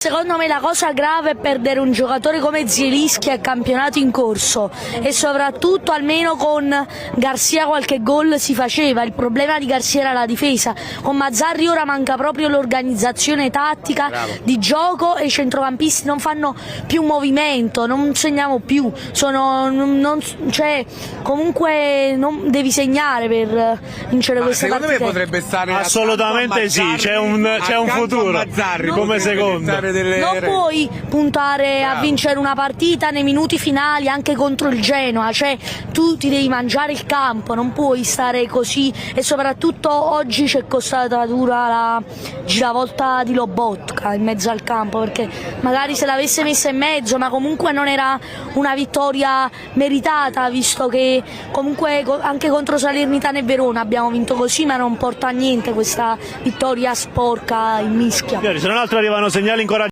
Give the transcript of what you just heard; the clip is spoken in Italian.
Secondo me la cosa grave è perdere un giocatore come Zielinski al campionato in corso e soprattutto almeno con Garcia qualche gol si faceva. Il problema di Garcia era la difesa, con Mazzarri ora manca proprio l'organizzazione tattica di gioco e i centrocampisti non fanno più movimento, non segniamo più, cioè, comunque non devi segnare per vincere questa partita. Secondo me potrebbe stare assolutamente sì, c'è un futuro come secondo. Non puoi puntare a vincere una partita nei minuti finali anche contro il Genoa, cioè tu ti devi mangiare il campo, non puoi stare così e soprattutto oggi c'è costata dura la giravolta di Lobotka in mezzo al campo, perché magari se l'avesse messa in mezzo, ma comunque non era una vittoria meritata, visto che comunque anche contro Salernitana e Verona abbiamo vinto così, ma non porta a niente questa vittoria sporca in mischia. Se non altro arrivano segnali ancora